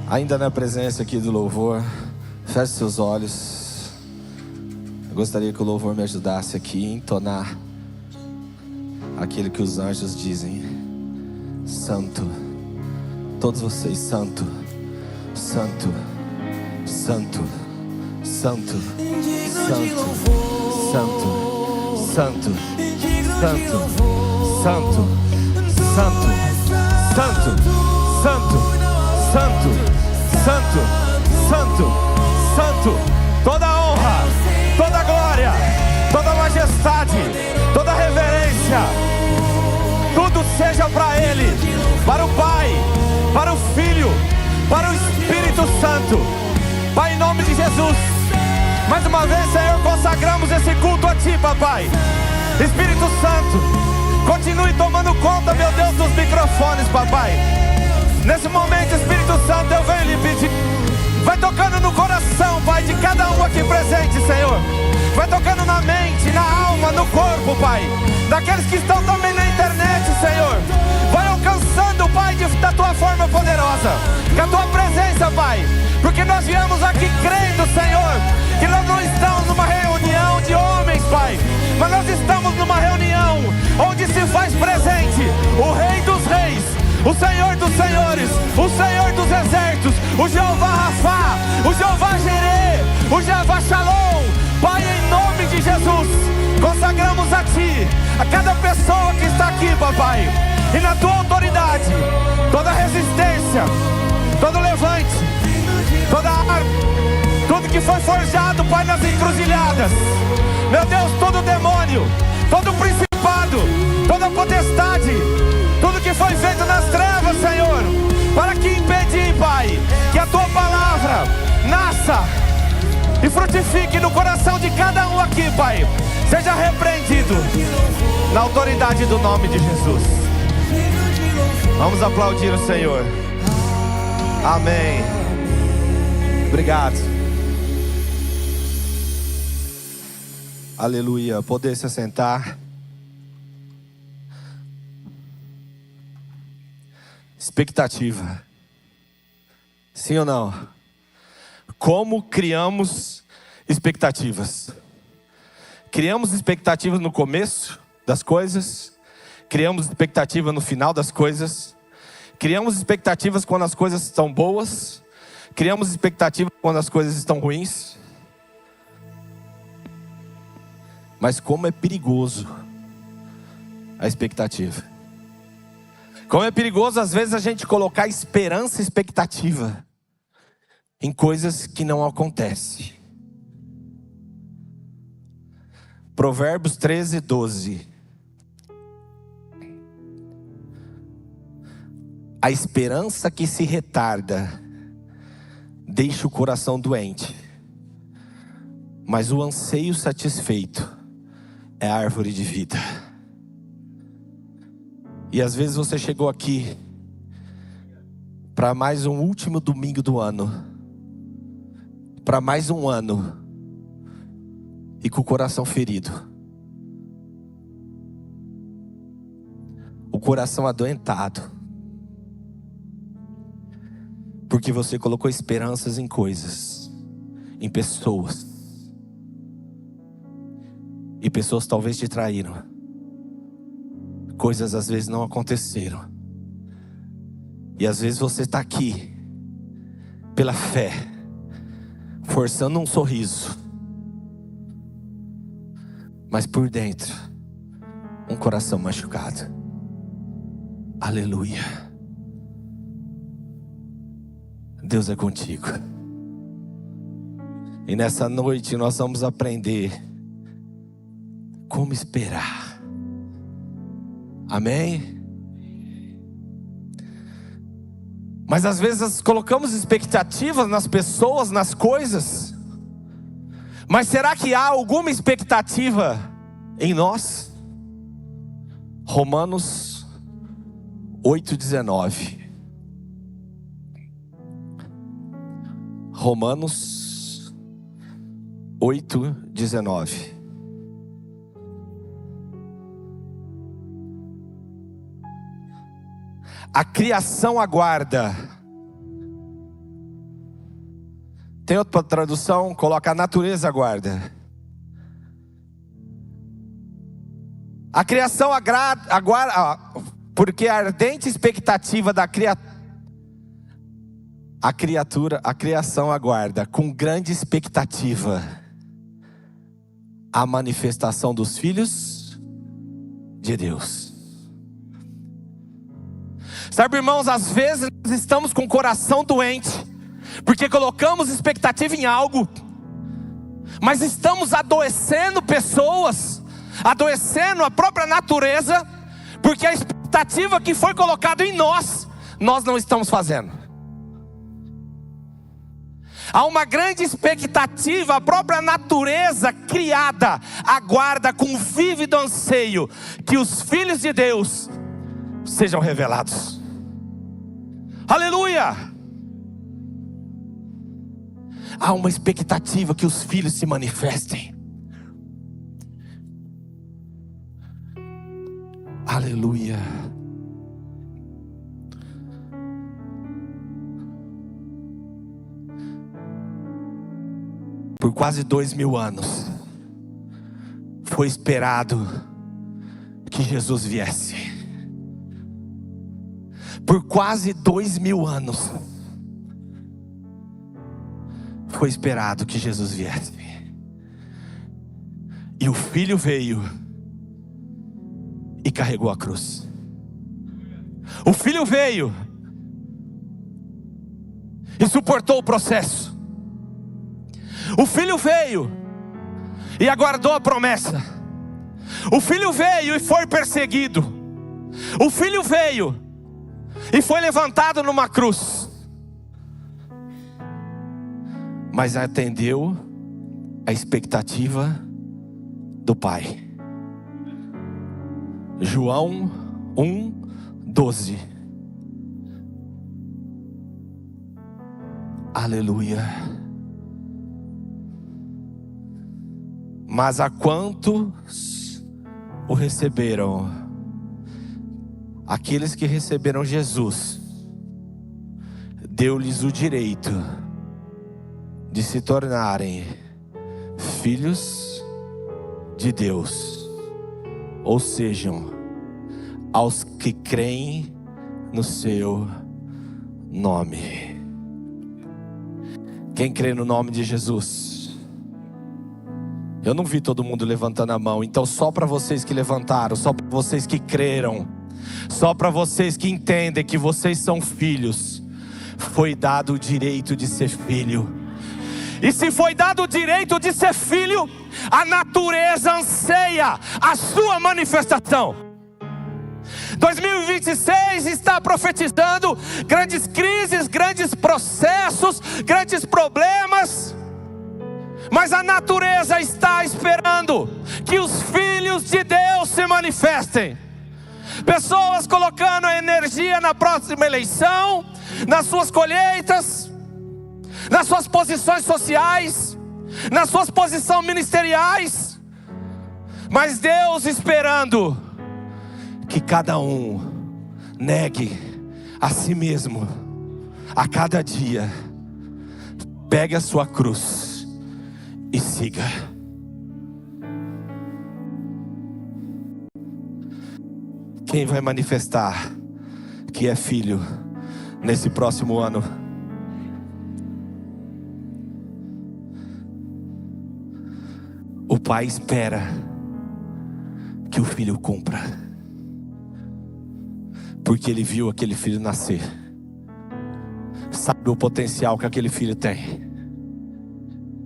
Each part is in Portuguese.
Ainda na presença aqui do louvor, feche seus olhos. Eu gostaria que o louvor me ajudasse aqui a entonar aquilo que os anjos dizem: Santo. Todos vocês, Santo, Santo, Santo, Santo, Santo, Santo, Santo, Santo, Santo, Santo, Santo, Santo, Santo, Santo, Santo, Santo. Toda honra, toda glória, toda majestade, toda reverência, tudo seja para Ele, para o Pai, para o Filho, para o Espírito Santo. Pai, em nome de Jesus, mais uma vez, Senhor, consagramos esse culto a Ti, Papai. Espírito Santo, continue tomando conta, meu Deus, dos microfones, Papai. Nesse momento, Espírito Santo, eu venho lhe pedir, vai tocando no coração, Pai, de cada um aqui presente, Senhor. Vai tocando na mente, na alma, no corpo, Pai, daqueles que estão também na internet, Senhor. Vai alcançando, Pai, da Tua forma poderosa, com a Tua presença, Pai. Porque nós viemos aqui crendo, Senhor, que nós não estamos numa reunião de homens, Pai, mas nós estamos numa reunião onde se faz presente o Rei dos Reis, o Senhor dos Senhores, o Senhor dos Exércitos, o Jeová Rafá, o Jeová Jireh, o Jeová Shalom. Pai, em nome de Jesus, consagramos a Ti, a cada pessoa que está aqui, Papai, e na Tua autoridade, toda resistência, todo levante, toda arma, tudo que foi forjado, Pai, nas encruzilhadas, meu Deus, todo demônio, todo principado, toda potestade, tudo que foi feito nas trevas, Senhor, para que impedir, Pai, que a Tua palavra nasça e frutifique no coração de cada um aqui, Pai, seja repreendido na autoridade do nome de Jesus. Vamos aplaudir o Senhor. Amém. Obrigado. Aleluia. Poder se assentar. Expectativa. Sim ou não? Como criamos expectativas? Criamos expectativas no começo das coisas, criamos expectativa no final das coisas, criamos expectativas quando as coisas estão boas, criamos expectativas quando as coisas estão ruins. Mas como é perigoso a expectativa. Como é perigoso às vezes a gente colocar esperança e expectativa em coisas que não acontecem. Provérbios 13:12. A esperança que se retarda deixa o coração doente, mas o anseio satisfeito é a árvore de vida. E às vezes você chegou aqui para mais um último domingo do ano, para mais um ano, e com o coração ferido, o coração adoentado, porque você colocou esperanças em coisas, em pessoas, e pessoas talvez te traíram, coisas às vezes não aconteceram, e às vezes você está aqui pela fé, forçando um sorriso, mas por dentro um coração machucado. Aleluia. Deus é contigo. E nessa noite nós vamos aprender como esperar. Amém? Mas às vezes colocamos expectativas nas pessoas, nas coisas. Mas será que há alguma expectativa em nós? Romanos 8:19. Romanos 8:19. A criação aguarda Tem outra tradução, coloca: a natureza aguarda. A criação aguarda, porque a ardente expectativa da a criação aguarda com grande expectativa a manifestação dos filhos de Deus. Sabe, irmãos, às vezes nós estamos com o coração doente, porque colocamos expectativa em algo, mas estamos adoecendo pessoas, adoecendo a própria natureza, porque a expectativa que foi colocada em nós não estamos fazendo. Há uma grande expectativa, a própria natureza criada aguarda com vívido anseio que os filhos de Deus sejam revelados. Aleluia! Há uma expectativa que os filhos se manifestem. Aleluia! Por quase 2000 anos foi esperado que Jesus viesse. Por quase 2000 anos foi esperado que Jesus viesse. E o Filho veio e carregou a cruz. O Filho veio e suportou o processo. O Filho veio e aguardou a promessa. O Filho veio e foi perseguido. O Filho veio e foi levantado numa cruz, mas atendeu a expectativa do Pai. João 1:12. Aleluia. Mas a quantos o receberam? Aqueles que receberam Jesus, deu-lhes o direito de se tornarem filhos de Deus, ou sejam, aos que creem no seu nome. Quem crê no nome de Jesus? Eu não vi todo mundo levantando a mão, então só para vocês que levantaram, só para vocês que creram, só para vocês que entendem que vocês são filhos, foi dado o direito de ser filho. E se foi dado o direito de ser filho, a natureza anseia a sua manifestação. 2026 está profetizando grandes crises, grandes processos, grandes problemas, mas a natureza está esperando que os filhos de Deus se manifestem. Pessoas colocando a energia na próxima eleição, nas suas colheitas, nas suas posições sociais, nas suas posições ministeriais, mas Deus esperando que cada um negue a si mesmo a cada dia, pegue a sua cruz e siga. Quem vai manifestar que é filho nesse próximo ano? O Pai espera que o filho cumpra, porque ele viu aquele filho nascer, sabe o potencial que aquele filho tem,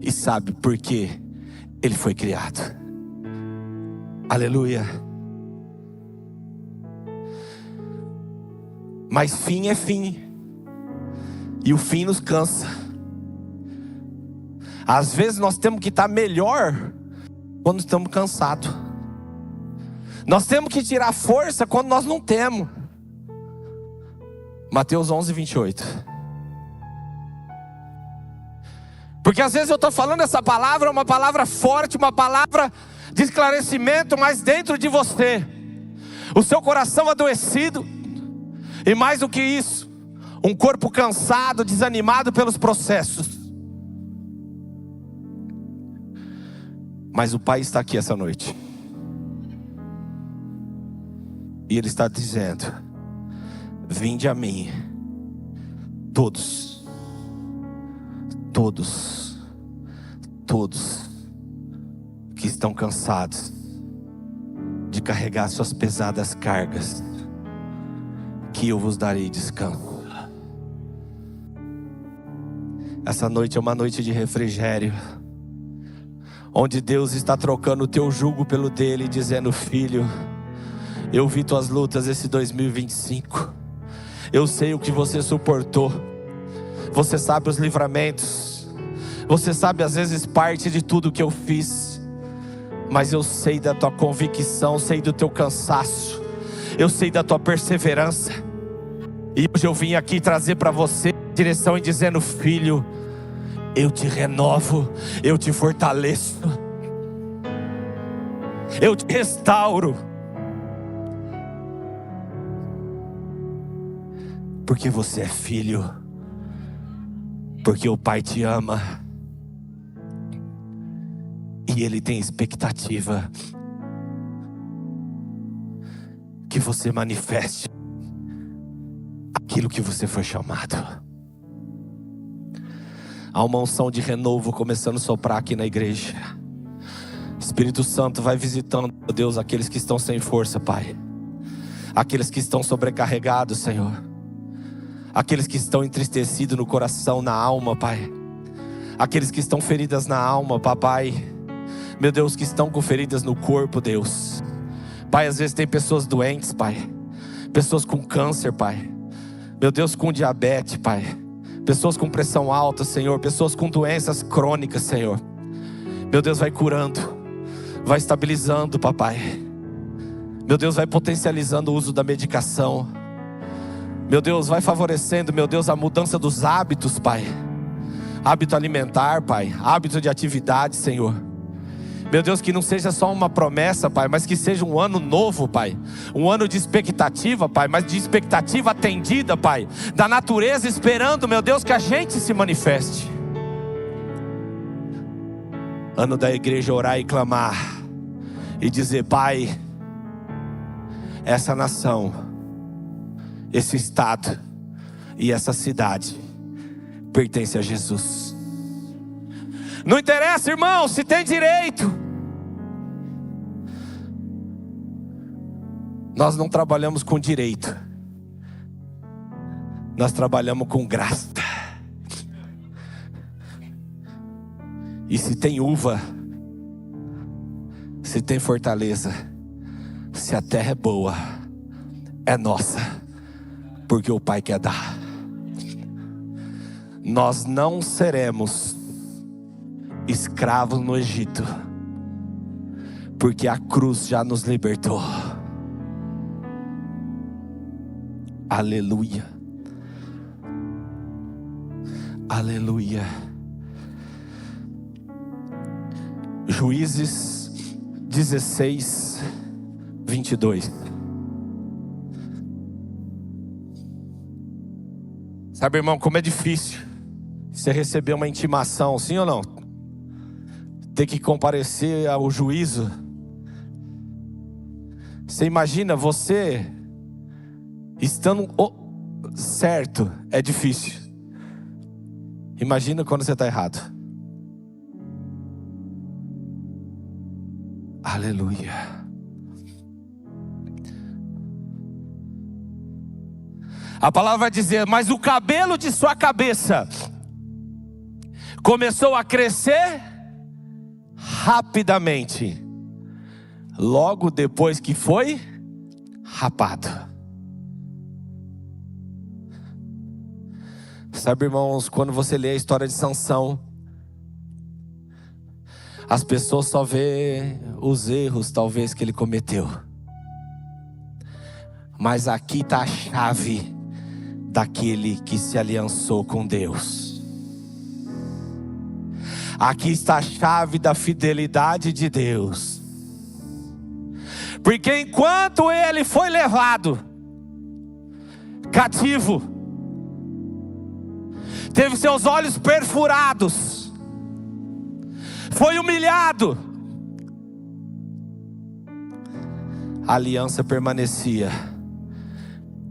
e sabe por que ele foi criado. Aleluia. Mas fim é fim, e o fim nos cansa. Às vezes nós temos que estar melhor quando estamos cansados. Nós temos que tirar força quando nós não temos. Mateus 11:28. Porque às vezes eu estou falando essa palavra, uma palavra forte, uma palavra de esclarecimento, mas dentro de você, o seu coração adoecido, e mais do que isso, um corpo cansado, desanimado pelos processos. Mas o Pai está aqui essa noite. E Ele está dizendo: vinde a mim, todos, todos, todos que estão cansados de carregar suas pesadas cargas, que eu vos darei descanso. Essa noite é uma noite de refrigério, onde Deus está trocando o teu jugo pelo dele, dizendo: filho, eu vi tuas lutas esse 2025. Eu sei o que você suportou. Você sabe os livramentos. Você sabe às vezes parte de tudo que eu fiz. Mas eu sei da tua convicção, sei do teu cansaço. Eu sei da tua perseverança. E hoje eu vim aqui trazer para você direção e dizendo: filho, eu te renovo, eu te fortaleço, eu te restauro. Porque você é filho, porque o Pai te ama, e Ele tem expectativa que você manifeste aquilo que você foi chamado. Há uma unção de renovo começando a soprar aqui na igreja. Espírito Santo vai visitando, Deus, aqueles que estão sem força, Pai. Aqueles que estão sobrecarregados, Senhor. Aqueles que estão entristecidos no coração, na alma, Pai. Aqueles que estão feridas na alma, Papai. Meu Deus, que estão com feridas no corpo, Deus. Pai, às vezes tem pessoas doentes, Pai. Pessoas com câncer, Pai. Meu Deus, com diabetes, Pai. Pessoas com pressão alta, Senhor. Pessoas com doenças crônicas, Senhor. Meu Deus, vai curando, vai estabilizando, Papai. Meu Deus, vai potencializando o uso da medicação. Meu Deus, vai favorecendo, meu Deus, a mudança dos hábitos, Pai. Hábito alimentar, Pai. Hábito de atividade, Senhor. Meu Deus, que não seja só uma promessa, Pai, mas que seja um ano novo, Pai. Um ano de expectativa, Pai, mas de expectativa atendida, Pai. Da natureza esperando, meu Deus, que a gente se manifeste. Ano da igreja orar e clamar. E dizer: Pai, essa nação, esse estado e essa cidade pertence a Jesus. Não interessa, irmão, se tem direito. Nós não trabalhamos com direito. Nós trabalhamos com graça. E se tem uva, se tem fortaleza, se a terra é boa, é nossa. Porque o Pai quer dar. Nós não seremos escravos no Egito, porque a cruz já nos libertou. Aleluia. Aleluia. Juízes 16, 22. Sabe, irmão, como é difícil você receber uma intimação, sim ou não? Ter que comparecer ao juízo. Você imagina você estando certo, é difícil. Imagina quando você está errado. Aleluia. A palavra vai dizer: mas o cabelo de sua cabeça começou a crescer rapidamente, logo depois que foi rapado. Sabe, irmãos, quando você lê a história de Sansão, as pessoas só vê os erros talvez que ele cometeu, mas aqui está a chave daquele que se aliançou com Deus. Aqui está a chave da fidelidade de Deus. Porque enquanto ele foi levado cativo, teve seus olhos perfurados, foi humilhado, a aliança permanecia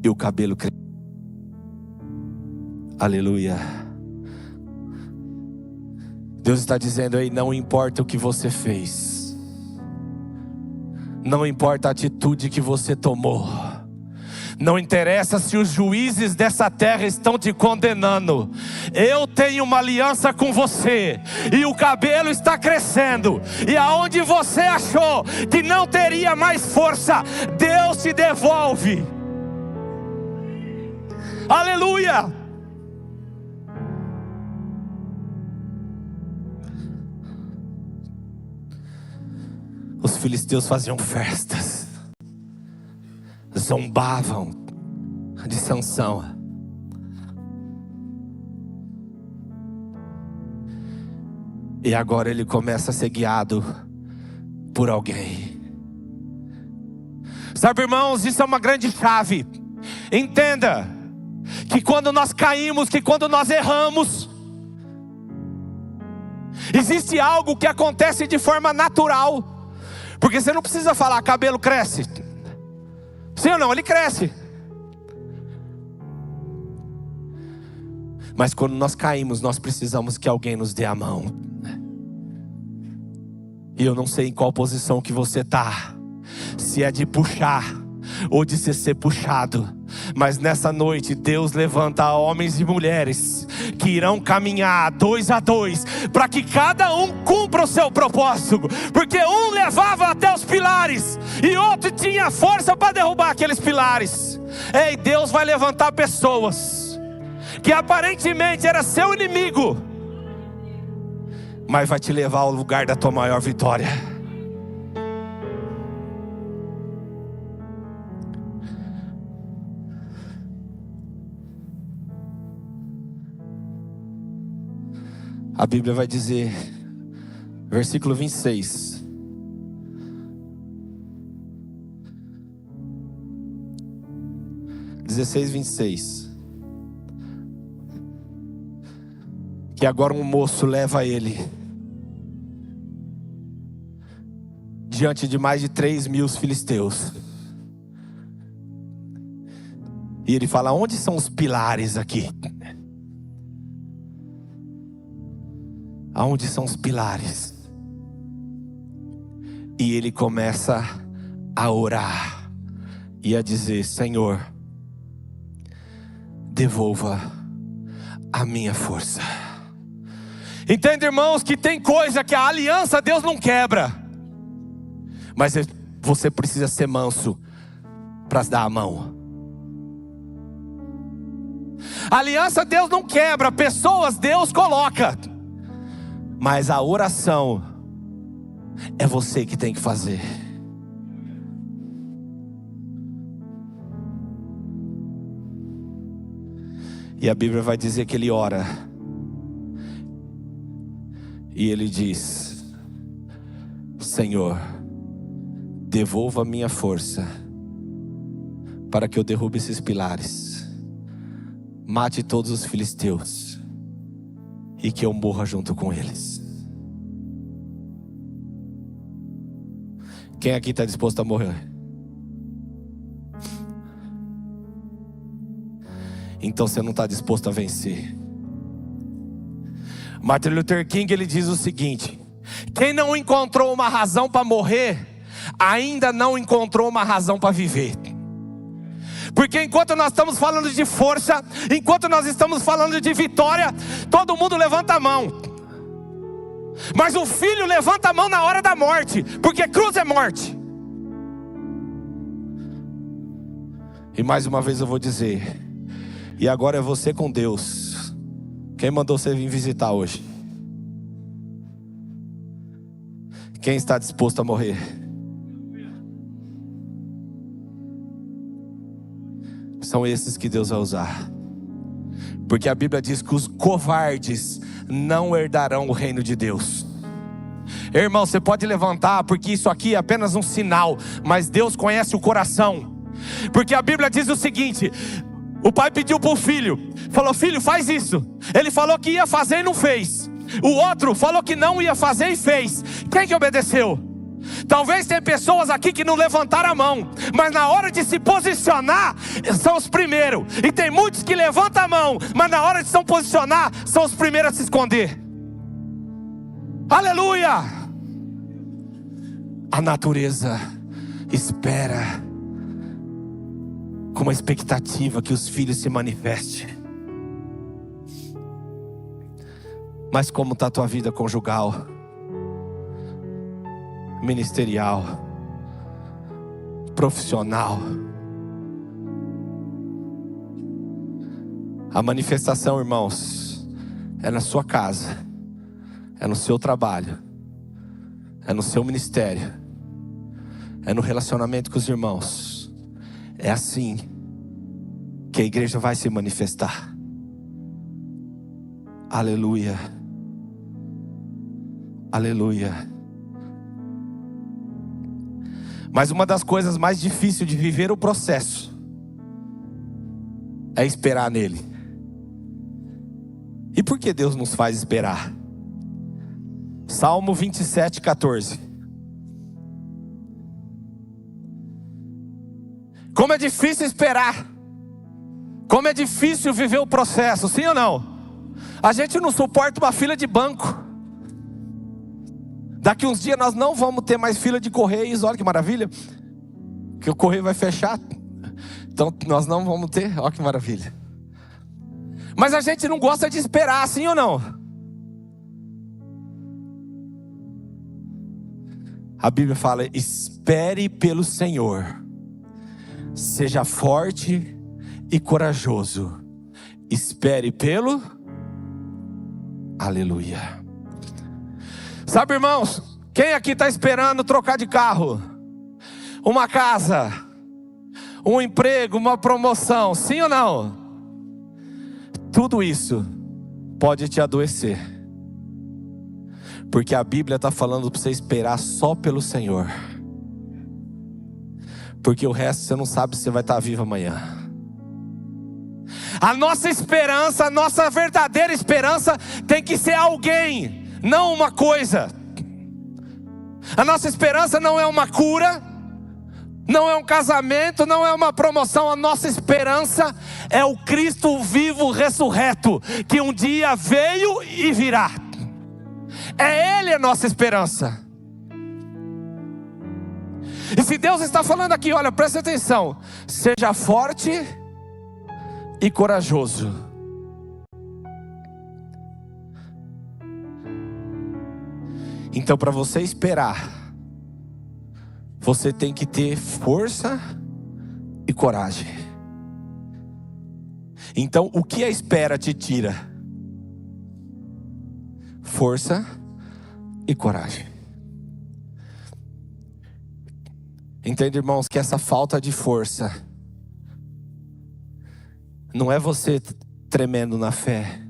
e o cabelo crescia. Aleluia. Deus está dizendo aí, não importa o que você fez, não importa a atitude que você tomou, não interessa se os juízes dessa terra estão te condenando, eu tenho uma aliança com você, e o cabelo está crescendo, e aonde você achou que não teria mais força, Deus te devolve. Aleluia. Os filisteus faziam festas, zombavam de Sansão. E agora ele começa a ser guiado por alguém. Sabe, irmãos, isso é uma grande chave. Entenda que quando nós caímos, que quando nós erramos, existe algo que acontece de forma natural. Porque você não precisa falar, cabelo cresce. Sim ou não? Ele cresce. Mas quando nós caímos, nós precisamos que alguém nos dê a mão. E eu não sei em qual posição que você está, se é de puxar ou de ser puxado. Mas nessa noite Deus levanta homens e mulheres que irão caminhar 2 a 2, para que cada um cumpra o seu propósito. Porque um levava até os pilares e outro tinha força para derrubar aqueles pilares. Ei, Deus vai levantar pessoas que aparentemente era seu inimigo, mas vai te levar ao lugar da tua maior vitória. A Bíblia vai dizer, versículo 26. (16, 26). Que agora um moço leva ele diante de mais de 3.000 filisteus. E ele fala, onde são os pilares aqui? Aonde são os pilares? E ele começa a orar e a dizer, Senhor, devolva a minha força. Entende, irmãos, que tem coisa que a aliança Deus não quebra, mas você precisa ser manso para dar a mão. A aliança Deus não quebra, pessoas Deus coloca, mas a oração é você que tem que fazer. E a Bíblia vai dizer que ele ora e ele diz, Senhor, devolva a minha força para que eu derrube esses pilares, mate todos os filisteus e que eu morra junto com eles. Quem aqui está disposto a morrer? Então você não está disposto a vencer. Martin Luther King, ele diz o seguinte: quem não encontrou uma razão para morrer, ainda não encontrou uma razão para viver. Porque enquanto nós estamos falando de força, enquanto nós estamos falando de vitória, todo mundo levanta a mão. Mas o filho levanta a mão na hora da morte, porque cruz é morte. E mais uma vez eu vou dizer, e agora é você com Deus. Quem mandou você vir visitar hoje? Quem está disposto a morrer? São esses que Deus vai usar. Porque a Bíblia diz que os covardes não herdarão o reino de Deus. Irmão, você pode levantar, porque isso aqui é apenas um sinal, mas Deus conhece o coração. Porque a Bíblia diz o seguinte: o pai pediu para o filho, falou, filho, faz isso. Ele falou que ia fazer e não fez. O outro falou que não ia fazer e fez. Quem que obedeceu? Talvez tenha pessoas aqui que não levantaram a mão, mas na hora de se posicionar, são os primeiros. E tem muitos que levantam a mão, mas na hora de se posicionar, são os primeiros a se esconder. Aleluia! A natureza espera com uma expectativa que os filhos se manifestem. Mas como está a tua vida conjugal, ministerial, profissional? A manifestação, irmãos, é na sua casa, é no seu trabalho, é no seu ministério, é no relacionamento com os irmãos. É assim que a igreja vai se manifestar. Aleluia, aleluia. Mas uma das coisas mais difíceis de viver o processo é esperar nele. E por que Deus nos faz esperar? Salmo 27, 14. Como é difícil esperar. Como é difícil viver o processo, sim ou não? A gente não suporta uma fila de banco. Daqui uns dias nós não vamos ter mais fila de correios. Olha que maravilha. Que o correio vai fechar. Então nós não vamos ter. Olha que maravilha. Mas a gente não gosta de esperar, sim ou não? A Bíblia fala: espere pelo Senhor, seja forte e corajoso. Espere pelo... Aleluia. Sabe, irmãos, quem aqui está esperando trocar de carro, uma casa, um emprego, uma promoção, sim ou não? Tudo isso pode te adoecer, porque a Bíblia está falando para você esperar só pelo Senhor, porque o resto você não sabe se você vai estar vivo amanhã. A nossa esperança, a nossa verdadeira esperança tem que ser alguém, não uma coisa. A nossa esperança não é uma cura, não é um casamento, não é uma promoção. A nossa esperança é o Cristo vivo ressurreto, que um dia veio e virá. É Ele a nossa esperança. E se Deus está falando aqui, olha, presta atenção: seja forte e corajoso. Então, para você esperar, você tem que ter força e coragem. Então, o que a espera te tira? Força e coragem. Entende, irmãos, que essa falta de força não é você tremendo na fé,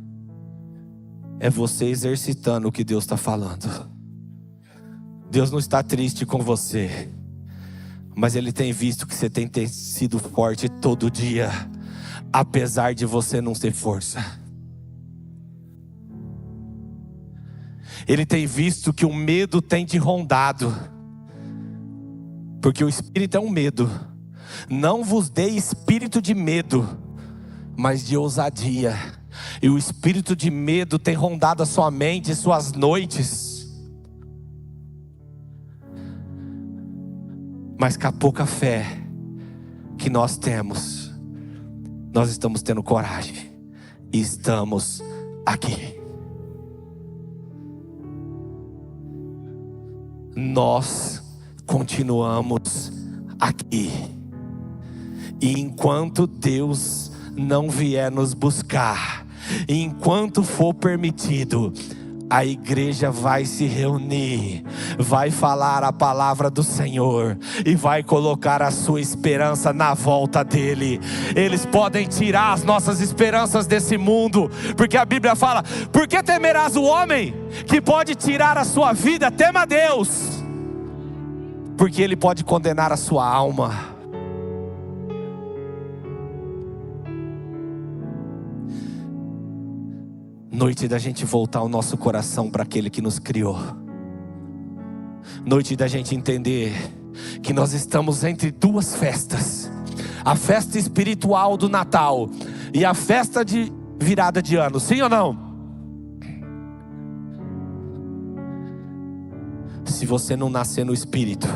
é você exercitando o que Deus está falando. Deus não está triste com você, mas Ele tem visto que você tem sido forte todo dia, apesar de você não ter força. Ele tem visto que o medo tem te rondado, porque o espírito é um medo. Não vos dei espírito de medo, mas de ousadia. E o espírito de medo tem rondado a sua mente, suas noites. Mas com a pouca fé que nós temos, nós estamos tendo coragem e estamos aqui. Nós continuamos aqui. E enquanto Deus não vier nos buscar, e enquanto for permitido, a igreja vai se reunir, vai falar a palavra do Senhor e vai colocar a sua esperança na volta dele. Eles podem tirar as nossas esperanças desse mundo, porque a Bíblia fala: por que temerás o homem que pode tirar a sua vida? Tema Deus, porque Ele pode condenar a sua alma. Noite da gente voltar o nosso coração para aquele que nos criou. Noite da gente entender que nós estamos entre duas festas: a festa espiritual do Natal e a festa de virada de ano. Sim ou não? Se você não nascer no Espírito,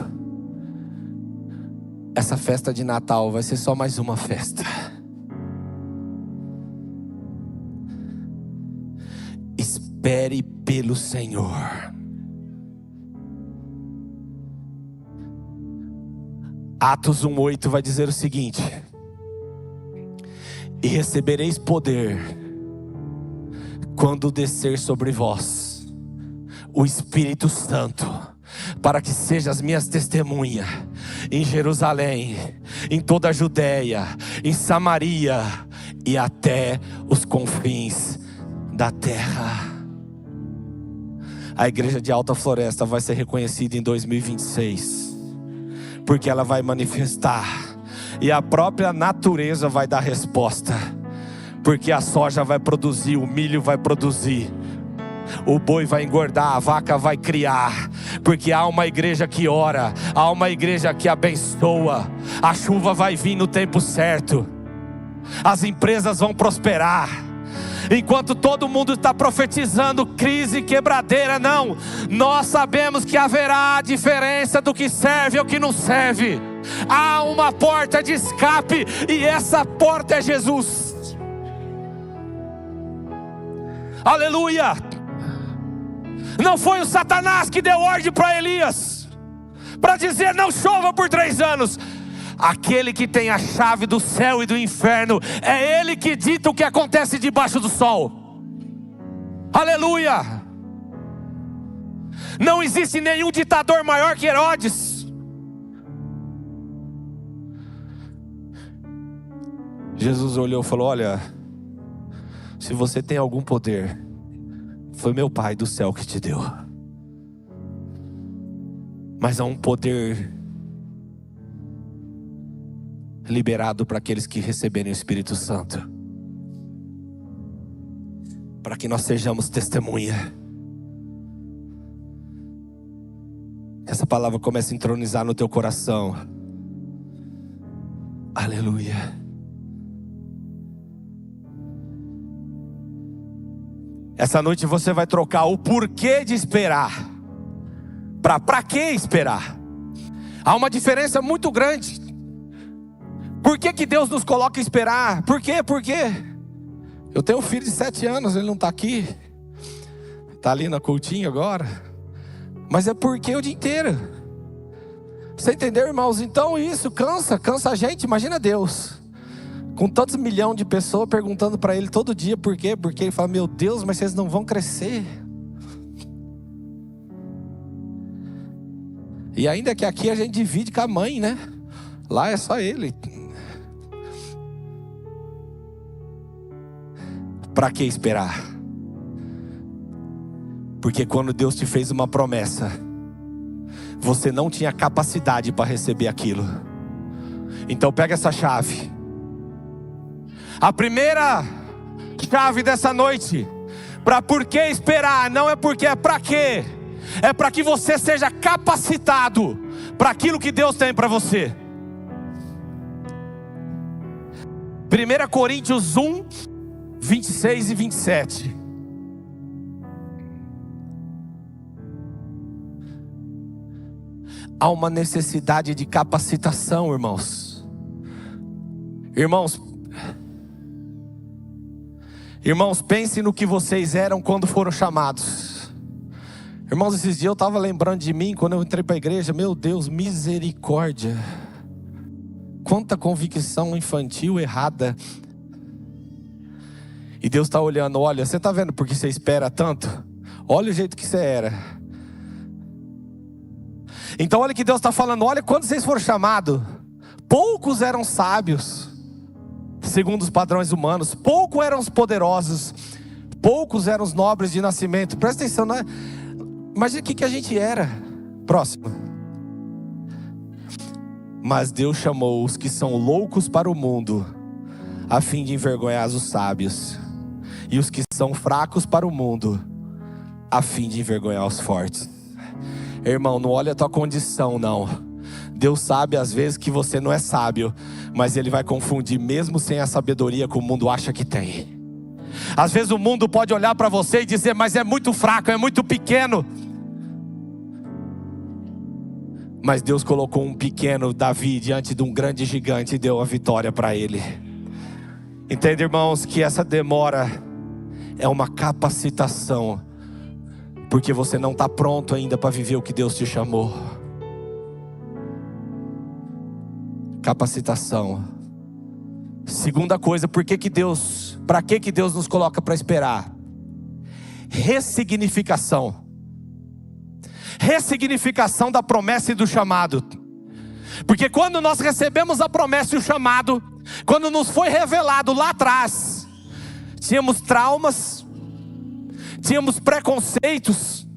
essa festa de Natal vai ser só mais uma festa. Espere pelo Senhor. Atos 1:8 vai dizer o seguinte: e recebereis poder quando descer sobre vós o Espírito Santo, para que sejas minhas testemunhas em Jerusalém, em toda a Judéia, em Samaria e até os confins da terra. A igreja de Alta Floresta vai ser reconhecida em 2026, porque ela vai manifestar, e a própria natureza vai dar resposta, porque a soja vai produzir, o milho vai produzir, o boi vai engordar, a vaca vai criar, porque há uma igreja que ora, há uma igreja que abençoa. A chuva vai vir no tempo certo, as empresas vão prosperar. Enquanto todo mundo está profetizando crise, quebradeira, não, nós sabemos que haverá diferença do que serve ao que não serve. Há uma porta de escape, e essa porta é Jesus. Aleluia! Não foi o Satanás que deu ordem para Elias, para dizer não chova por 3 anos. Aquele que tem a chave do céu e do inferno, é Ele que dita o que acontece debaixo do sol. Aleluia! Não existe nenhum ditador maior que Herodes. Jesus olhou e falou: olha, se você tem algum poder, foi meu Pai do céu que te deu. Mas há um poder liberado para aqueles que receberem o Espírito Santo, para que nós sejamos testemunha. Que essa palavra comece a entronizar no teu coração. Aleluia. Essa noite você vai trocar o porquê de esperar para que esperar. Há uma diferença muito grande. Por que Deus nos coloca a esperar? Por quê? Por quê? Eu tenho um filho de 7 anos, ele não está aqui, está ali na cultinha agora. Mas é porque o dia inteiro. Você entendeu, irmãos? Então isso cansa a gente. Imagina Deus com tantos milhões de pessoas perguntando para Ele todo dia por quê? Porque Ele fala: meu Deus, mas vocês não vão crescer. E ainda que aqui a gente divide com a mãe, né? Lá é só Ele. Para que esperar? Porque quando Deus te fez uma promessa, você não tinha capacidade para receber aquilo. Então pega essa chave. A primeira chave dessa noite, para por que esperar, não é porque, é para quê. É para que você seja capacitado para aquilo que Deus tem para você. 1 Coríntios 1, 26 e 27. Há uma necessidade de capacitação, irmãos. Irmãos, pensem no que vocês eram quando foram chamados. Irmãos, esses dias eu estava lembrando de mim quando eu entrei para a igreja. Meu Deus, misericórdia. Quanta convicção infantil errada. E Deus está olhando: olha, você está vendo porque você espera tanto? Olha o jeito que você era. Então olha que Deus está falando: olha, quando vocês foram chamados, poucos eram sábios, segundo os padrões humanos, poucos eram os poderosos, poucos eram os nobres de nascimento. Presta atenção, não é? Imagina o que a gente era. Próximo. Mas Deus chamou os que são loucos para o mundo, a fim de envergonhar os sábios, e os que são fracos para o mundo, a fim de envergonhar os fortes. Irmão, não olha a tua condição, não. Deus sabe às vezes que você não é sábio, mas Ele vai confundir mesmo sem a sabedoria que o mundo acha que tem. Às vezes o mundo pode olhar para você e dizer, mas é muito fraco, é muito pequeno. Mas Deus colocou um pequeno Davi diante de um grande gigante e deu a vitória para ele. Entende, irmãos, que essa demora é uma capacitação, porque você não está pronto ainda para viver o que Deus te chamou. Capacitação. Segunda coisa, para que Deus nos coloca para esperar? Ressignificação. Ressignificação da promessa e do chamado. Porque quando nós recebemos a promessa e o chamado, quando nos foi revelado lá atrás, tínhamos traumas, tínhamos preconceitos,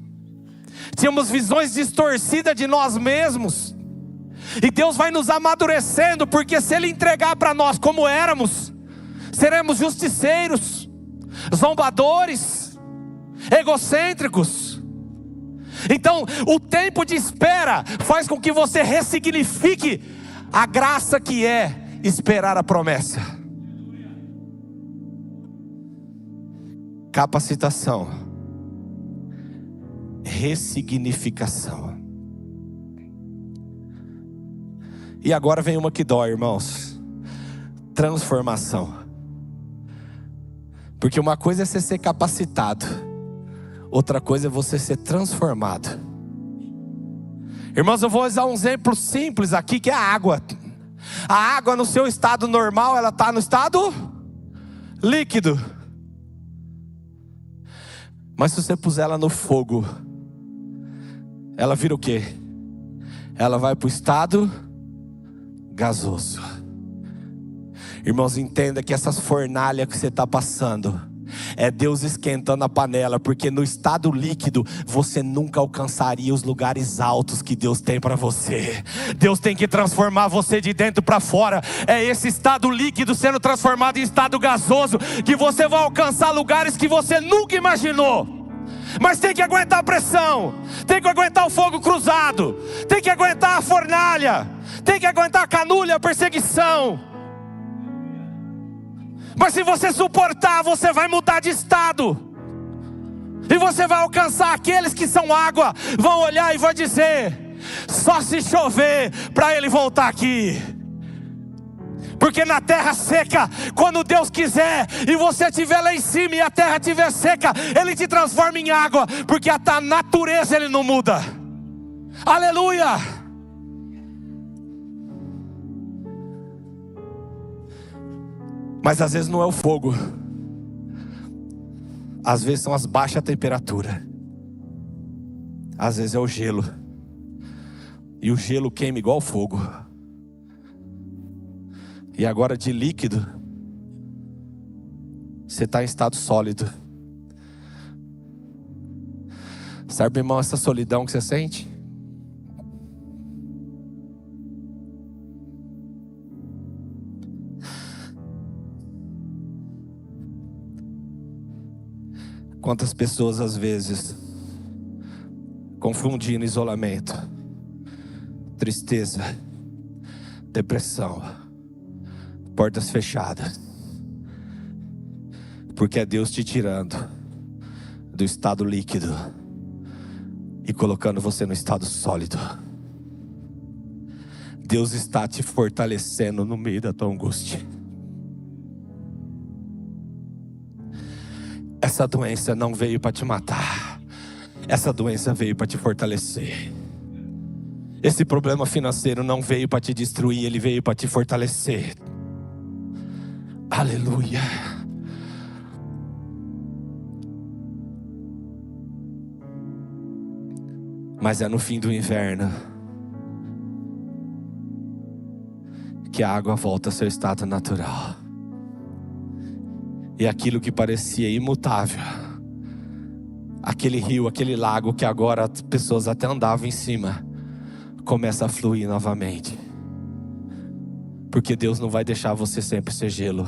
tínhamos visões distorcidas de nós mesmos. E Deus vai nos amadurecendo, porque se Ele entregar para nós como éramos, seremos justiceiros, zombadores, egocêntricos. Então o tempo de espera faz com que você ressignifique a graça que é esperar a promessa. Capacitação, ressignificação. E agora vem uma que dói, irmãos. Transformação. Porque uma coisa é você ser capacitado, outra coisa é você ser transformado. Irmãos, eu vou usar um exemplo simples aqui, que é a água. A água no seu estado normal, ela está no estado líquido. Mas se você puser ela no fogo, ela vira o quê? Ela vai para o estado gasoso. Irmãos, entenda que essas fornalhas que você está passando é Deus esquentando a panela, porque no estado líquido você nunca alcançaria os lugares altos que Deus tem para você. Deus tem que transformar você de dentro para fora. É esse estado líquido sendo transformado em estado gasoso que você vai alcançar lugares que você nunca imaginou. Mas tem que aguentar a pressão, tem que aguentar o fogo cruzado, tem que aguentar a fornalha, tem que aguentar a canulha, a perseguição. Mas se você suportar, você vai mudar de estado. E você vai alcançar aqueles que são água. Vão olhar e vão dizer, só se chover para ele voltar aqui. Porque na terra seca, quando Deus quiser, e você estiver lá em cima e a terra estiver seca, Ele te transforma em água. Porque a natureza Ele não muda. Aleluia! Mas às vezes não é o fogo, às vezes são as baixas temperaturas, às vezes é o gelo. E o gelo queima igual fogo. E agora de líquido, você está em estado sólido. Sabe, irmão, essa solidão que você sente? Quantas pessoas às vezes confundindo isolamento, tristeza, depressão, portas fechadas, porque é Deus te tirando do estado líquido e colocando você no estado sólido. Deus está te fortalecendo no meio da tua angústia. Essa doença não veio para te matar, essa doença veio para te fortalecer. Esse problema financeiro não veio para te destruir, ele veio para te fortalecer. Aleluia. Mas é no fim do inverno que a água volta ao seu estado natural. E aquilo que parecia imutável, aquele rio, aquele lago que agora as pessoas até andavam em cima, começa a fluir novamente. Porque Deus não vai deixar você sempre ser gelo,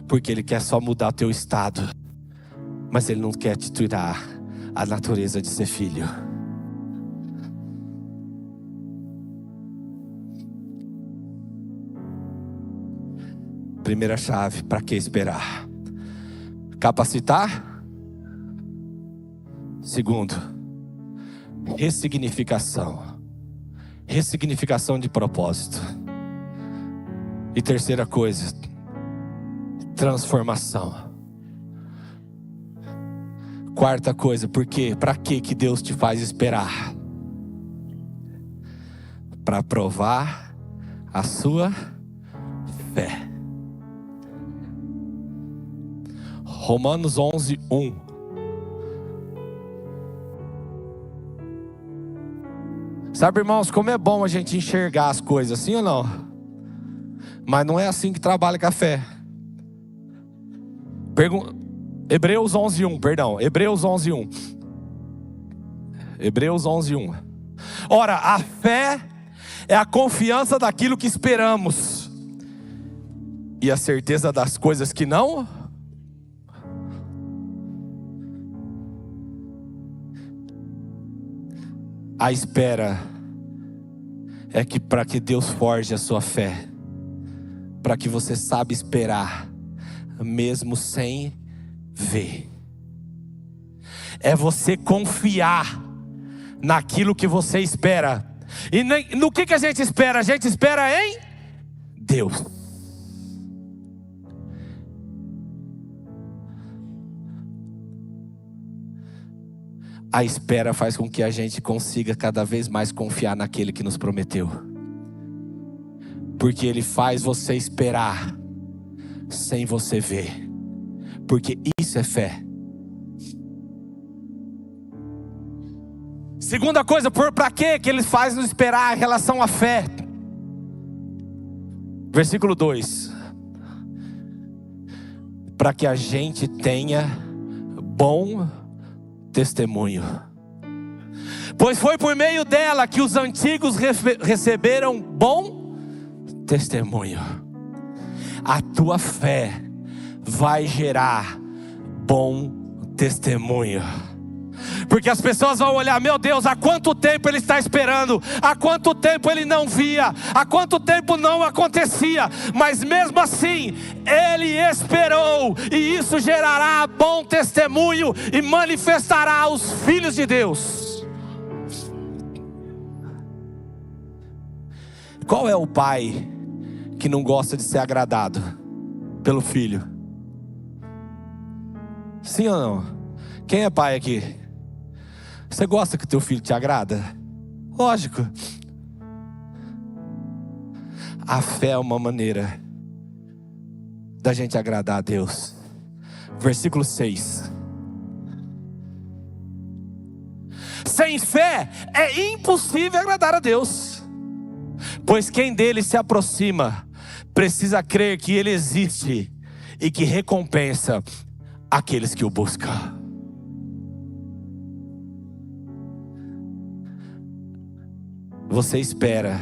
porque Ele quer só mudar teu estado, mas Ele não quer te tirar a natureza de ser filho. Primeira chave, para que esperar? Capacitar. Segundo, ressignificação. Ressignificação de propósito. E terceira coisa, transformação. Quarta coisa, por quê? Para que Deus te faz esperar? Para provar a sua fé. Romanos 11:1. Sabe, irmãos, como é bom a gente enxergar as coisas, assim ou não? Mas não é assim que trabalha com a fé. Hebreus 11:1, perdão. Hebreus 11:1. Hebreus 11:1. Ora, a fé é a confiança daquilo que esperamos e a certeza das coisas que não. A espera é que para que Deus forje a sua fé, para que você saiba esperar, mesmo sem ver. É você confiar naquilo que você espera. E no que a gente espera? A gente espera em Deus. A espera faz com que a gente consiga cada vez mais confiar naquele que nos prometeu. Porque Ele faz você esperar sem você ver. Porque isso é fé. Segunda coisa, para que Ele faz nos esperar em relação à fé? Versículo 2. Para que a gente tenha bom testemunho. Pois foi por meio dela que os antigos receberam bom testemunho. A tua fé vai gerar bom testemunho. Porque as pessoas vão olhar, meu Deus, há quanto tempo ele está esperando, há quanto tempo ele não via, há quanto tempo não acontecia, mas mesmo assim, ele esperou, e isso gerará bom testemunho, e manifestará os filhos de Deus. Qual é o pai que não gosta de ser agradado pelo filho? Sim ou não? Quem é pai aqui? Você gosta que teu filho te agrada? Lógico. A fé é uma maneira da gente agradar a Deus. Versículo 6. Sem fé é impossível agradar a Deus, pois quem dele se aproxima precisa crer que ele existe e que recompensa aqueles que o buscam. Você espera,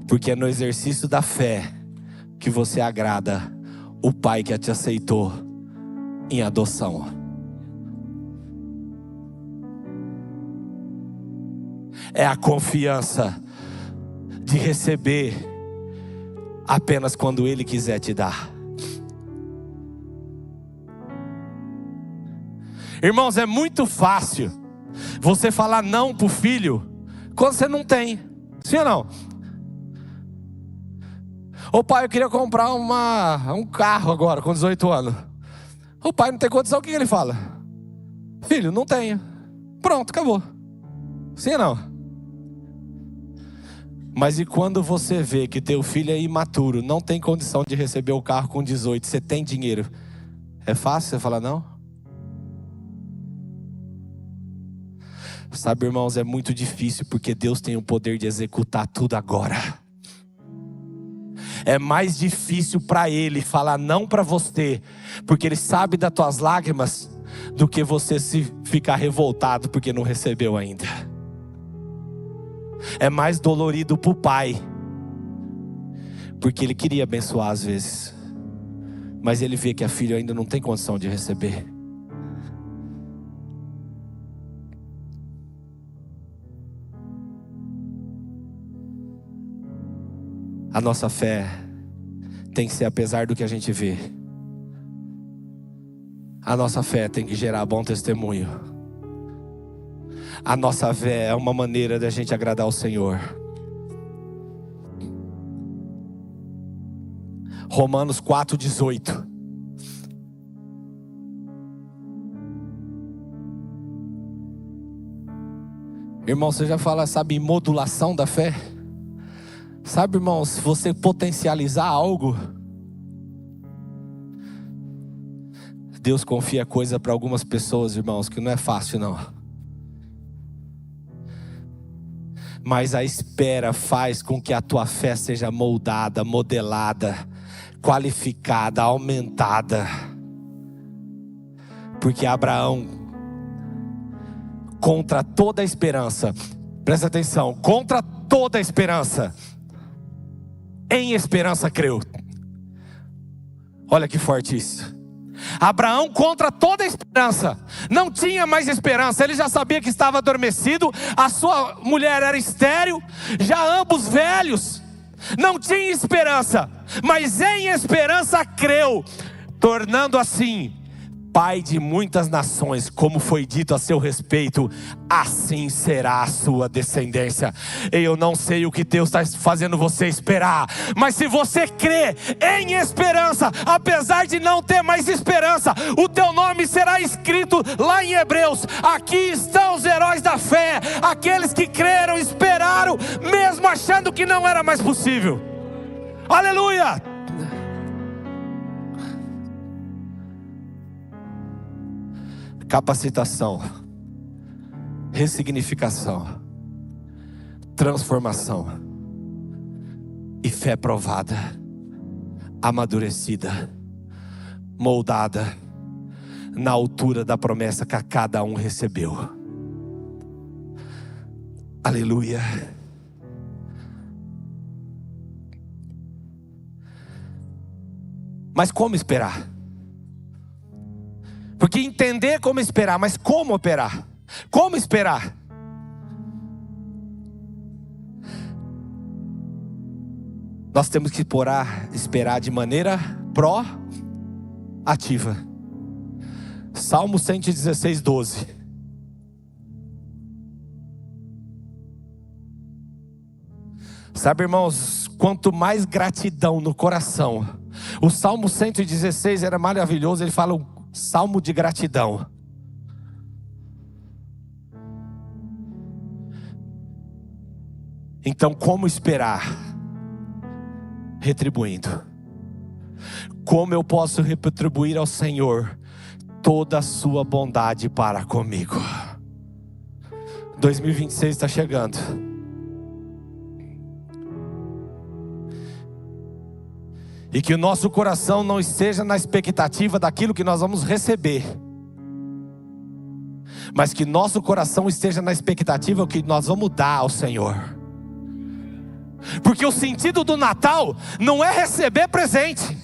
porque é no exercício da fé que você agrada o Pai que te aceitou em adoção. É a confiança de receber apenas quando Ele quiser te dar. Irmãos, é muito fácil você falar não para o filho quando você não tem. Sim ou não? Ô pai, eu queria comprar um carro agora com 18 anos. O pai não tem condição, o que ele fala? Filho, não tenho. Pronto, acabou. Sim ou não? Mas e quando você vê que teu filho é imaturo, não tem condição de receber o carro com 18, você tem dinheiro, é fácil você falar não? Sabe, irmãos, é muito difícil, porque Deus tem o poder de executar tudo agora. É mais difícil para Ele falar não para você, porque Ele sabe das tuas lágrimas, do que você se ficar revoltado porque não recebeu ainda. É mais dolorido para o pai, porque ele queria abençoar às vezes, mas ele vê que a filha ainda não tem condição de receber. A nossa fé tem que ser apesar do que a gente vê. A nossa fé tem que gerar bom testemunho. A nossa fé é uma maneira de a gente agradar o Senhor. Romanos 4,18. Irmão, você já fala, sabe, modulação da fé? Sabe, irmão, se você potencializar algo, Deus confia coisa para algumas pessoas, irmãos, que não é fácil não. Mas a espera faz com que a tua fé seja moldada, modelada, qualificada, aumentada. Porque Abraão, contra toda a esperança, presta atenção, contra toda a esperança, em esperança creu. Olha que forte isso. Abraão, contra toda a esperança, não tinha mais esperança. Ele já sabia que estava adormecido, a sua mulher era estéril, já ambos velhos, não tinha esperança, mas em esperança creu, tornando assim pai de muitas nações, como foi dito a seu respeito, assim será a sua descendência. Eu não sei o que Deus está fazendo você esperar, mas se você crê em esperança, apesar de não ter mais esperança, o teu nome será escrito lá em Hebreus. Aqui estão os heróis da fé, aqueles que creram, esperaram, mesmo achando que não era mais possível. Aleluia! Capacitação, ressignificação, transformação e fé provada, amadurecida, moldada na altura da promessa que a cada um recebeu. Aleluia. Mas como esperar? Porque entender como esperar, mas como operar? Como esperar? Nós temos que esperar de maneira proativa. Salmo 116, 12. Sabe, irmãos, quanto mais gratidão no coração. O Salmo 116 era maravilhoso, ele fala salmo de gratidão. Então, como esperar? Retribuindo. Como eu posso retribuir ao Senhor toda a sua bondade para comigo? 2026 está chegando. E que o nosso coração não esteja na expectativa daquilo que nós vamos receber, mas que nosso coração esteja na expectativa do que nós vamos dar ao Senhor. Porque o sentido do Natal não é receber presente.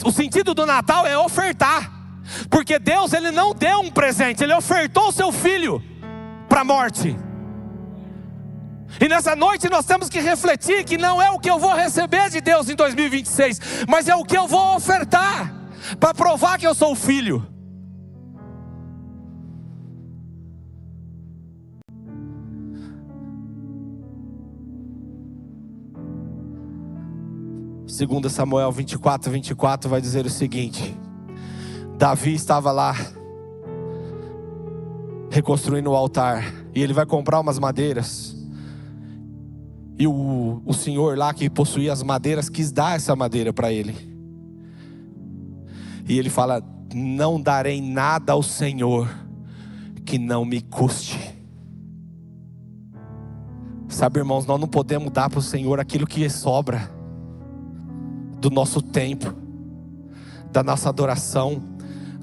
O sentido do Natal é ofertar. Porque Deus, Ele não deu um presente, Ele ofertou o seu Filho para a morte. E nessa noite nós temos que refletir que não é o que eu vou receber de Deus em 2026, mas é o que eu vou ofertar, para provar que eu sou o filho. Segundo Samuel 24 vai dizer o seguinte: Davi estava lá reconstruindo o altar, e ele vai comprar umas madeiras. E o senhor lá que possuía as madeiras quis dar essa madeira para ele. E ele fala: não darei nada ao Senhor que não me custe. Sabe, irmãos, nós não podemos dar para o Senhor aquilo que sobra do nosso tempo, da nossa adoração,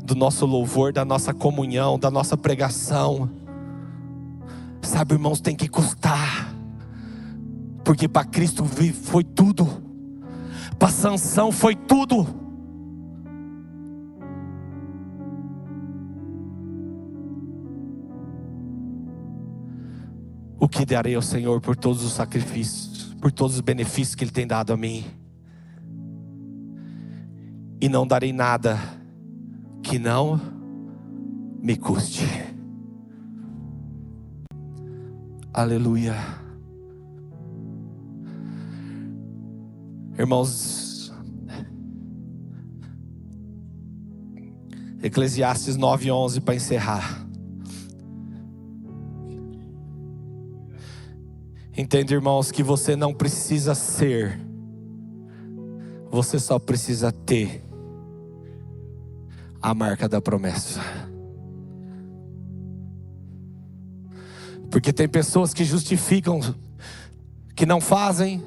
do nosso louvor, da nossa comunhão, da nossa pregação. Sabe, irmãos, tem que custar. Porque para Cristo foi tudo, para Sansão foi tudo. O que darei ao Senhor por todos os sacrifícios, por todos os benefícios que Ele tem dado a mim? e não darei nada que não me custe. Aleluia. Irmãos, Eclesiastes 9:11 para encerrar. Entende, irmãos, que você não precisa ser, você só precisa ter a marca da promessa. Porque tem pessoas que justificam, que não fazem,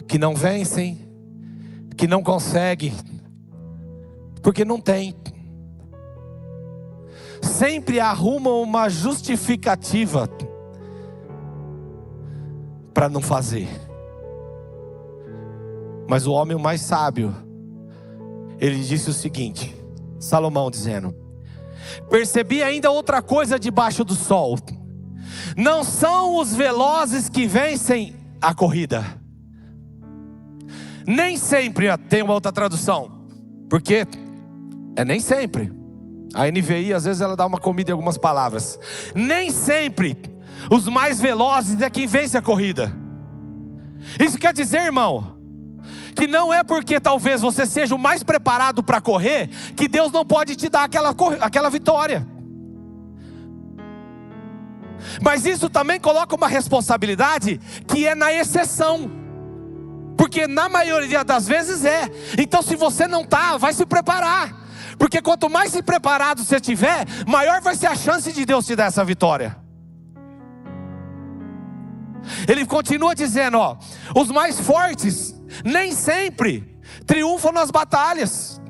que não vencem, que não conseguem, porque não tem. Sempre arrumam uma justificativa para não fazer. Mas o homem mais sábio, ele disse o seguinte, Salomão dizendo: percebi ainda outra coisa debaixo do sol. Não são os velozes que vencem a corrida. Nem sempre, tem uma outra tradução, porque é nem sempre. A NVI às vezes ela dá uma comida em algumas palavras. Nem sempre os mais velozes é quem vence a corrida. Isso quer dizer, irmão, que não é porque talvez você seja o mais preparado para correr, que Deus não pode te dar aquela vitória. Mas isso também coloca uma responsabilidade que é na exceção, porque na maioria das vezes é. Então se você não está, vai se preparar, porque quanto mais se preparado você tiver, maior vai ser a chance de Deus te dar essa vitória. Ele continua dizendo, os mais fortes nem sempre triunfam nas batalhas.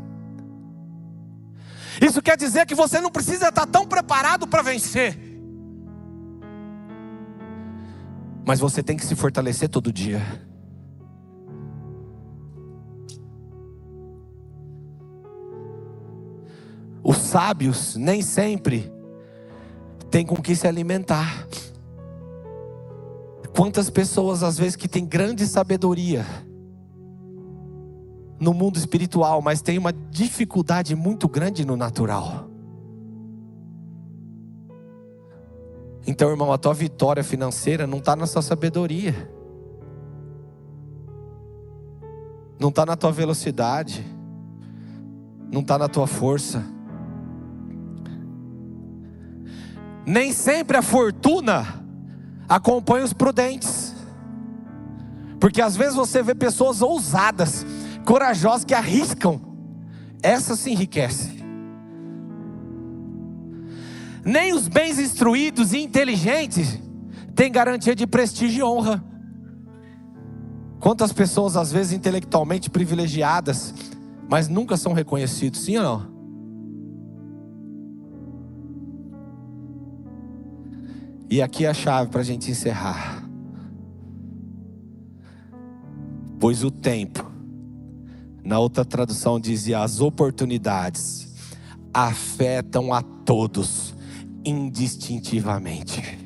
Isso quer dizer que você não precisa estar tão preparado para vencer, mas você tem que se fortalecer todo dia. Os sábios nem sempre têm com que se alimentar. Quantas pessoas às vezes que têm grande sabedoria no mundo espiritual, mas tem uma dificuldade muito grande no natural. Então, irmão, a tua vitória financeira não está na sua sabedoria, não está na tua velocidade, não está na tua força. Nem sempre a fortuna acompanha os prudentes, porque às vezes você vê pessoas ousadas, corajosas, que arriscam, essa se enriquece. Nem os bem instruídos e inteligentes têm garantia de prestígio e honra. Quantas pessoas às vezes intelectualmente privilegiadas, mas nunca são reconhecidos, sim ou não? E aqui é a chave para a gente encerrar. Pois o tempo, na outra tradução dizia, as oportunidades afetam a todos indistintivamente.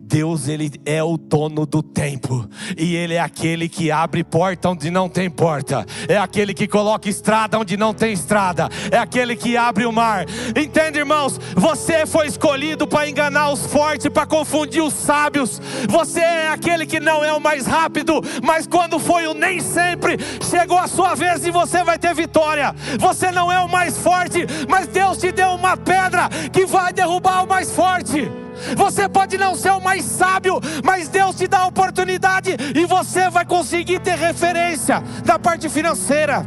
Deus, Ele é o dono do tempo, e Ele é aquele que abre porta onde não tem porta, é aquele que coloca estrada onde não tem estrada, é aquele que abre o mar. Entende, irmãos? Você foi escolhido para enganar os fortes, para confundir os sábios. Você é aquele que não é o mais rápido, mas quando foi o nem sempre, chegou a sua vez e você vai ter vitória. Você não é o mais forte, mas Deus te deu uma pedra que vai derrubar o mais forte. Você pode não ser o mais sábio, mas Deus te dá a oportunidade e você vai conseguir ter referência da parte financeira.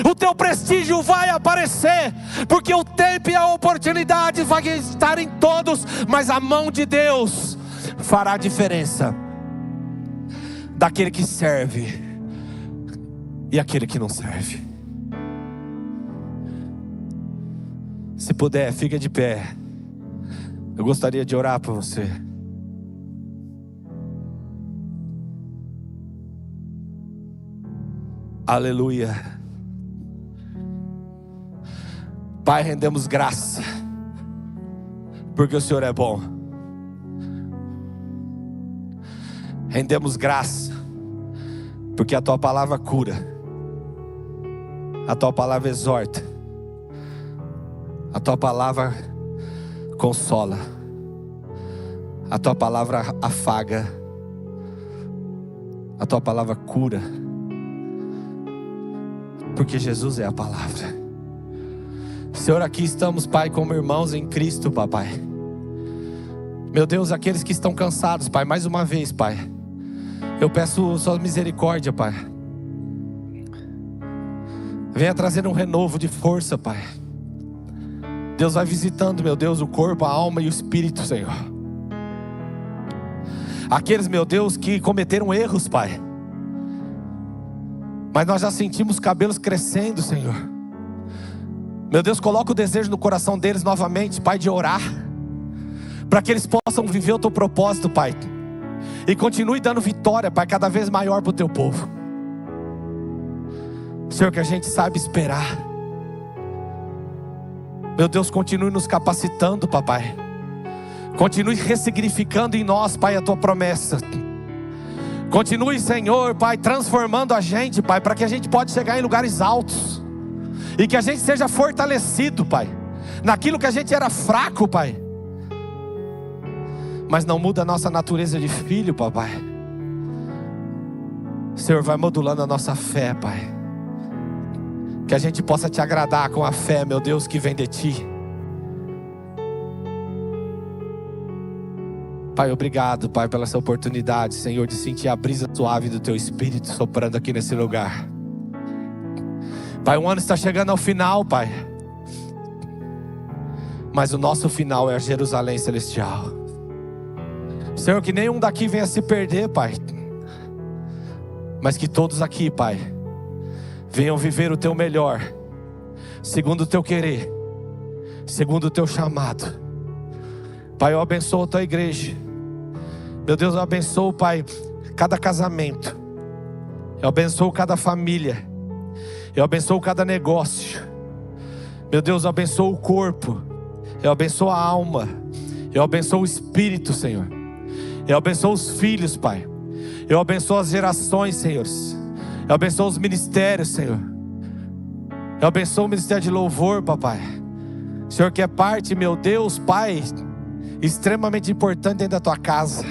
O teu prestígio vai aparecer, porque o tempo e a oportunidade vai estar em todos, mas a mão de Deus fará a diferença daquele que serve e aquele que não serve. Se puder, fica de pé. Eu gostaria de orar por você. Aleluia. Pai, rendemos graça, porque o Senhor é bom. Rendemos graça, porque a Tua palavra cura. A tua palavra exorta. A tua palavra consola. A tua palavra afaga. A tua palavra cura. Porque Jesus é a palavra. Senhor, aqui estamos, Pai, como irmãos em Cristo, Papai. Meu Deus, aqueles que estão cansados, Pai, mais uma vez, Pai, eu peço sua misericórdia, Pai. Venha trazer um renovo de força, Pai. Deus vai visitando, meu Deus, o corpo, a alma e o espírito, Senhor. Aqueles, meu Deus, que cometeram erros, Pai, mas nós já sentimos cabelos crescendo, Senhor. Meu Deus, coloca o desejo no coração deles novamente, Pai, de orar, para que eles possam viver o teu propósito, Pai, e continue dando vitória, Pai, cada vez maior para o teu povo. Senhor, que a gente saiba esperar. Meu Deus, continue nos capacitando, Papai. Continue ressignificando em nós, Pai, a tua promessa. Continue, Senhor, Pai, transformando a gente, Pai, para que a gente possa chegar em lugares altos. E que a gente seja fortalecido, Pai, naquilo que a gente era fraco, Pai. Mas não muda a nossa natureza de filho, Papai. Senhor, vai modulando a nossa fé, Pai. Que a gente possa te agradar com a fé, meu Deus, que vem de ti. Pai, obrigado, Pai, pela essa oportunidade, Senhor, de sentir a brisa suave do teu Espírito soprando aqui nesse lugar. Pai, o ano está chegando ao final, Pai, mas o nosso final é a Jerusalém Celestial. Senhor, que nenhum daqui venha se perder, Pai, mas que todos aqui, Pai, venham viver o teu melhor, segundo o teu querer, segundo o teu chamado. Pai, eu abençoo a tua igreja. Meu Deus, eu abençoo, Pai, cada casamento. Eu abençoo cada família. Eu abençoo cada negócio. Meu Deus, eu abençoo o corpo. Eu abençoo a alma. Eu abençoo o espírito, Senhor. Eu abençoo os filhos, Pai. Eu abençoo as gerações, Senhor. Eu abençoo os ministérios, Senhor. Eu abençoo o ministério de louvor, Papai. Senhor, que é parte, meu Deus, Pai, extremamente importante dentro da tua casa.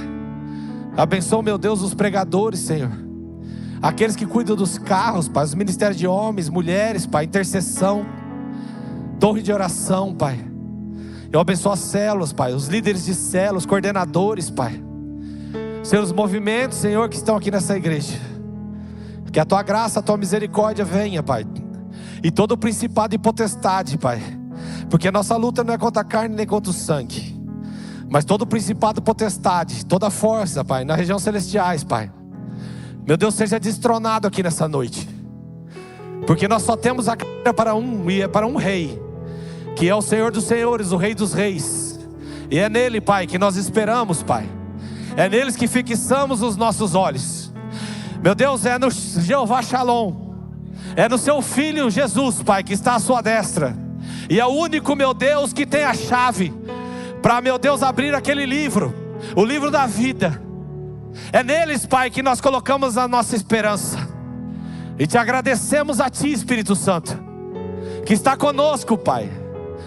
Abençoa, meu Deus, os pregadores, Senhor. Aqueles que cuidam dos carros, Pai. Os ministérios de homens, mulheres, Pai. Intercessão, torre de oração, Pai. Eu abençoo as células, Pai. Os líderes de células, coordenadores, Pai. Senhor, os movimentos, Senhor, que estão aqui nessa igreja. Que a tua graça, a tua misericórdia venha, Pai. E todo o principado e potestade, Pai. Porque a nossa luta não é contra a carne nem contra o sangue, mas todo o principado, potestade, toda força, Pai, na região celestiais, Pai. Meu Deus, seja destronado aqui nessa noite. Porque nós só temos a cara para um, e é para um rei, que é o Senhor dos senhores, o Rei dos reis. E é nele, Pai, que nós esperamos, Pai. É neles que fixamos os nossos olhos. Meu Deus, é no Jeová Shalom. É no seu Filho Jesus, Pai, que está à sua destra. E é o único, meu Deus, que tem a chave para, meu Deus, abrir aquele livro, o livro da vida. É neles, Pai, que nós colocamos a nossa esperança. E te agradecemos a ti, Espírito Santo, que está conosco, Pai,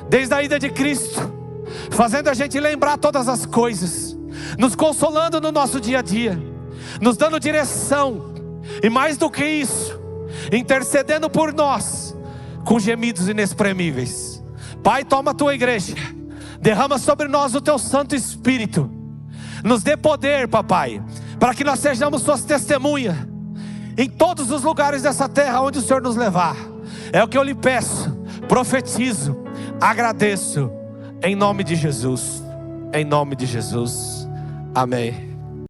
desde a ida de Cristo, fazendo a gente lembrar todas as coisas, nos consolando no nosso dia a dia, nos dando direção, e mais do que isso, intercedendo por nós, com gemidos inexprimíveis. Pai, toma a tua igreja, derrama sobre nós o teu Santo Espírito, nos dê poder, Papai, para que nós sejamos suas testemunhas, em todos os lugares dessa terra onde o Senhor nos levar. É o que eu lhe peço, profetizo, agradeço, em nome de Jesus, em nome de Jesus, amém.